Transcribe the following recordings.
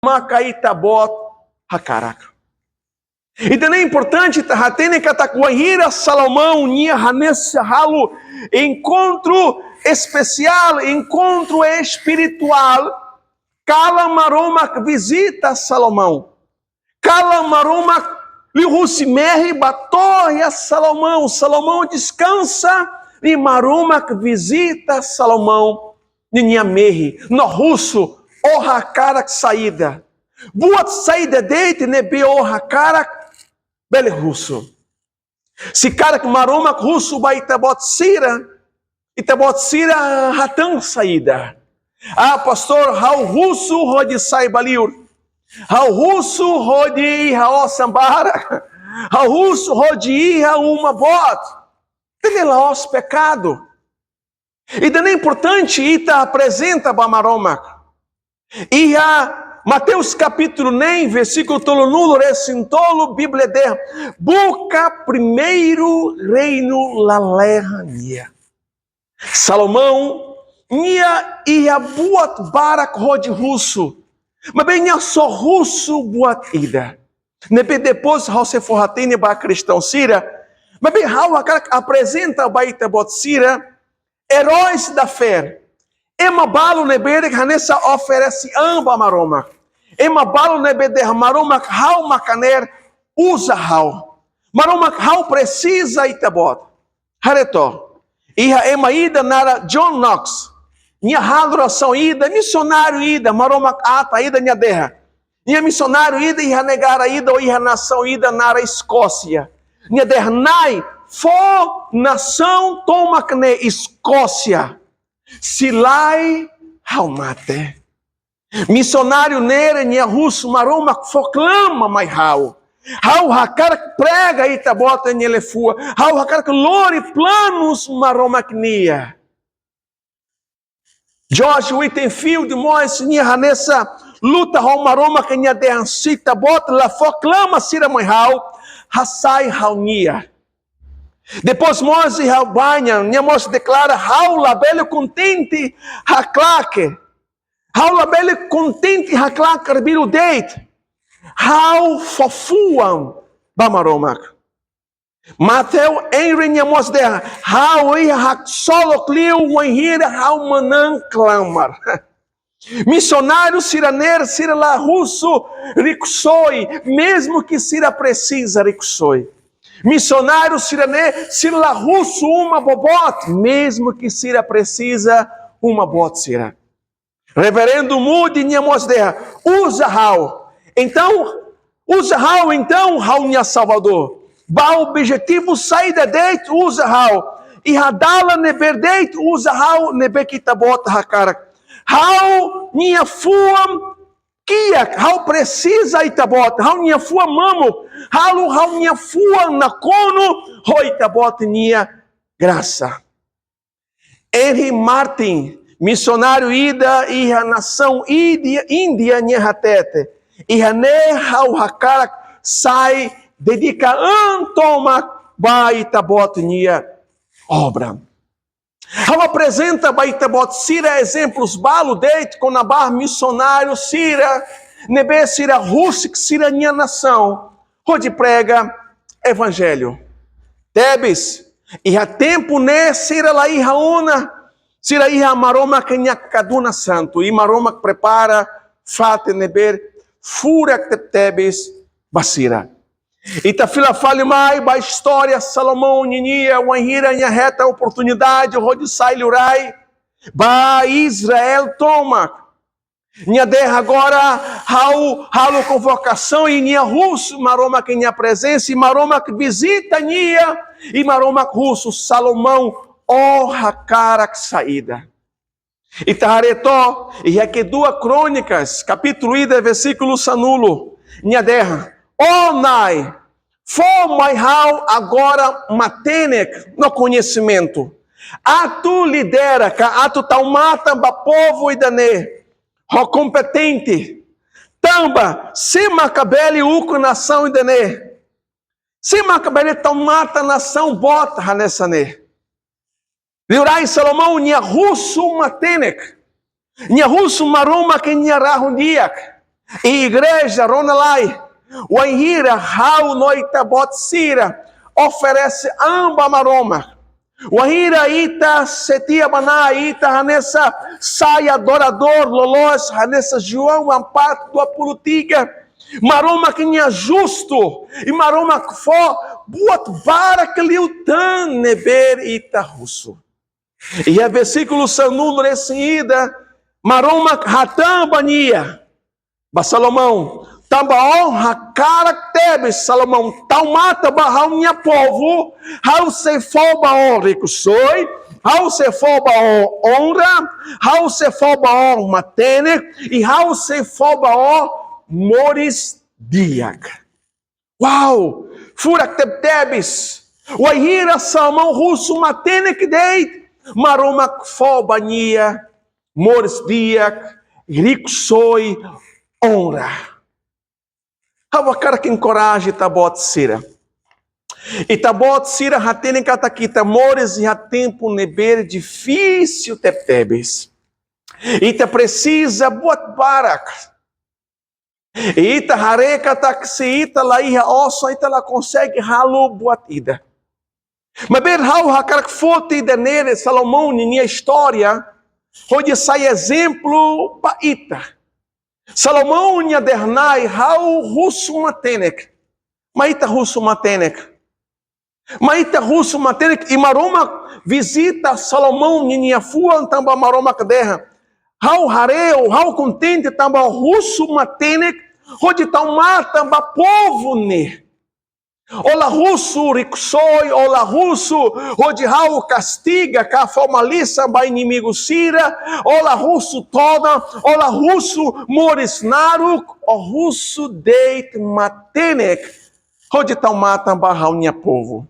Makaitabot hakarak. E também é importante hatene katakuahira Salomão nia hanessa halo encontro especial, encontro espiritual. Kala maromak visita Salomão. Kala maromak lihusimehi batorria Salomão. Salomão descansa e maromak visita Salomão. Ninhamehi no russo ohakarak saída. Buat saída deite nebe ohakarak bele russo. Se karak maromak russo ba itabot sira hatan saída. Ah, pastor, hau russo rode sai baliur. Hau russo rode hao sambara. Hau russo rode iha uma bot. Tem lá os pecado. E daí é importante ita apresenta ba maromak. Iha Mateus capítulo nem, versículo tolo nulo, recintolo, Bíblia de busca primeiro reino la lerrania. Salomão, ia buat barak rod russo, mas bem só russo buat ida. Nebe depois, how se forratene ba cristão sira, mas bem how apresenta baita bot sira, heróis da fé. Ema balo nebere hanessa oferece amba maroma. Ema balo nebede maroma hau macaner usa hau. Maroma hau precisa itabot. Hareto. Iha ema ida nara John Knox. Nia adoração ida, missionário ida, maroma ata ida nia derra. Nia missionário ida iha negara ida ou iha nação ida nara Escócia. Nia derra nai fo nação toma cane Escócia. Silai haumate. Missionário nere nia russo maroma proclama mai hau. Hau hakar prega itabota nielefua. Hau hakar lore planos maroma knia. George Whitefield Mois nia hanessa luta hau maroma knia deancita bota la proclama sira mai hau. Hasai haunia. Depois Mose Halbanha, minha moça declara, Haula belo contente, haclaque. Haula belo contente, haclaque, arbilo deit. Hau fofuam, bamaromak. Mateu, Henry, minha moça declara, Hau ia hac solo clio, wanhira, hau manan clamar. Missionário siraner, sira la russo, ricsoi, mesmo que sira precisa, ricsoi. Missionário sirané, sira russo uma bobot, mesmo que sira precisa uma bot sira. Reverendo Moody nia mosdeha, usa hau. Então, hau nia Salvador. Ba objetivo saída deit, usa hau. E hadala neber deit, usa hau nebekitabot hakara. Hau nia fuam kiak, hau precisa itabot, hau nia fua mamo. Hau nia fua na cono, hoitabot nia graça. Henry Martin, missionário ida e a nação Índia nia hatete. E hane hau hakarak sai dedica antoma baitabot nia obra. Hau apresenta baitabot sira exemplos balo deit com nabar missionário sira nebe sira russic sira nia nação. Onde prega evangelho. Tebes, e há tempo ne sira la iha una, sira iha maroma kenya kaduna santo, e maroma prepara fate neber fura tebes basira. E ta fila fale mai ba história Salomão ninia wanhira nya reta oportunidade rode sai lurai ba Israel toma. Minha derra agora, halo convocação, e minha russo, maroma que minha presença, e maroma que visita nia, e maroma russo, Salomão, hakarak saída. E taharetó, e aqui duas crônicas, capítulo ida, versículo sanulo, minha derra, nai, mai hau agora matenek no conhecimento, atu lidera, atu taumata ba povo e dane, competente, tamba, se macabele uco nação e dene, se macabele tomata nação bota nessa ne. Liurai Salomão nia russo matenek, nia russo maroma que nia rahundiak, E igreja, Ronalai, o Anhira, Hau, Noita, Botsira, oferece amba maroma. O Anhira, Ita, Setia, Baná, Ita, Hanessa, Sai, Adorador, Lolos, Hanessa, João, Ampato, Tua Polutiga, Maroma que é justo, e Maroma que for, buat vara que liutan, neber, Ita, Russo. E é versículo sanul resida, Maroma, Hatam, Bania. Ba Salomão, tambaon caracteres Salomão, taumata barral minha povo, how se for baon rico soy, how se for baon honra, how se for baon matene, e how se for baon moris diak. Uau! Furak tebtebis, wahira Salomão russo matene que deit, maromak for bania, moris diak, rico soy, honra. Hava cara que encoraje Tabot Sira. E Tabot Sira hatene katakita mores e tempo neber difícil tebtebes. E te precisa buat barak. E ita hareka taksiita la iha osso ita la consegue halo buat ida. Mas ber hau hakar que fote de nele Salomão ninha história, onde sai exemplo pa ita. Salomão nha dernai hau russo matenek. Maita russo matenek. Maita russo matenek e maroma visita Salomão nha fua tamba maroma kaderra. Hau hareu, hau contente tamba russo matenek, onde tamba tamba povo ne. Ola russo ricsoi, ola russo, onde hau castiga, ka formalisa ba inimigo sira, ola russo toda, ola russo moris naruk, o russo deit matenek, onde tal mata barral minha povo.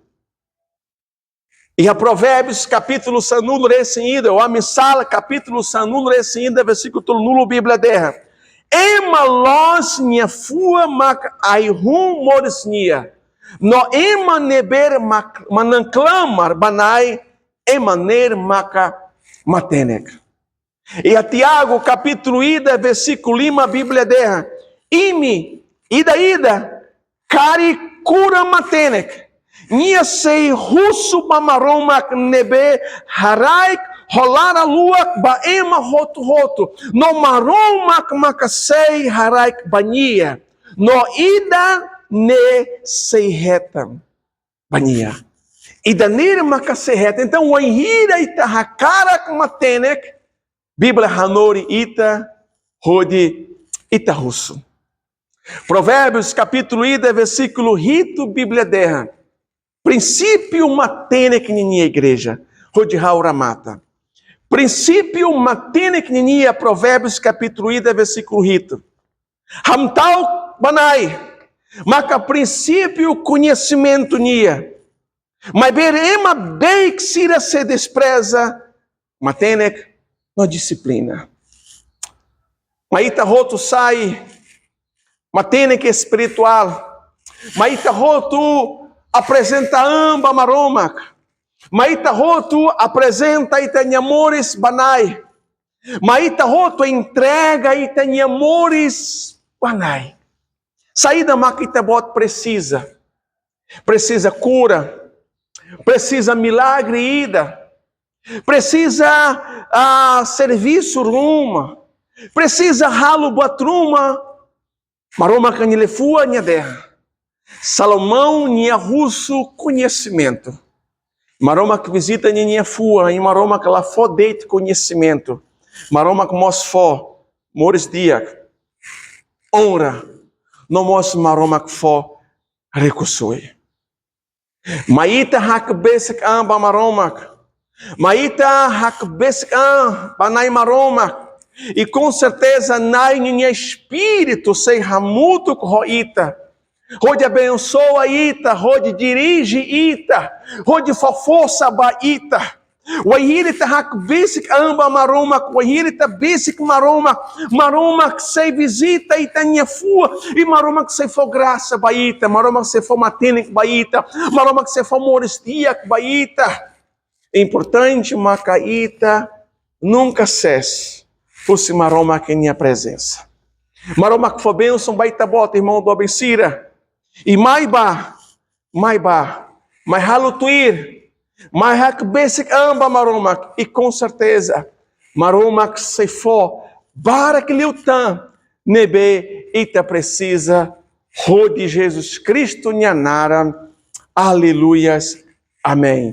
E a Provérbios, capítulo sanulo recém-ida, ou a Missala, capítulo sanulo recém-ida, versículo nulo, Bíblia derra. Ema los minha fua mac aihum moris nia. No emaneber mananclamar banai emaner maca matenek. E a Tiago, capítulo ida, versículo lima, a Bíblia derra. Imi, ida, cari cura matenek. Nia sei russo mamaromak nebe haraik rolar a lua baema roto. No maromak macasei haraik bania. No ida ne seihetam bania. E danir makaseheta. Então o enhira ita hakarak matenek, Bíblia hanori ita rodi ita russo. Provérbios capítulo ida versículo rito Bíblia derra. Princípio matenek nini igreja rodi hauramata. Princípio matenek nini Provérbios capítulo ida versículo rito. Hamtal banai. Mas a princípio conhecimento nia. Mas berema bem que se despreza, matenek na disciplina. Mas ita roto sai, matenek espiritual. Mas ita roto apresenta amba maromak. Mas ita roto apresenta ita amores banai. Mas ita roto entrega ita amores banai. Saída maquitabot precisa cura, precisa milagre ida, precisa serviço ruma, precisa ralo batruma, maroma canilefua nha derra, Salomão nha russo conhecimento, maroma que visita nha fua, e maroma que lá for deite conhecimento, maroma que mos for, mores diak, honra, no mos maroma que for recusoi. Maita hak besek ba maromak. Maita hak besek banai maromak. E com certeza nai ninha espírito sei ramuto roita. Rode abençoa ita, rode dirige ita, rode força ba ita. Wahirita hak basic amba maromak, wahirita basic maromak sei visita itania fua, e maromak sei for graça baita, maromak sei for matenik baita, maromak sei for moristiak baita. É importante macaita nunca cesse, fosse maromak em minha presença. Maromak foi bênção, baita bota, irmão do abençira. E maiba, mas halutuir, mas hakbesic amba maromak. E com certeza, maromak se for, para que liutan, nebe, ita precisa, rode Jesus Cristo, nhanara, aleluias, amém.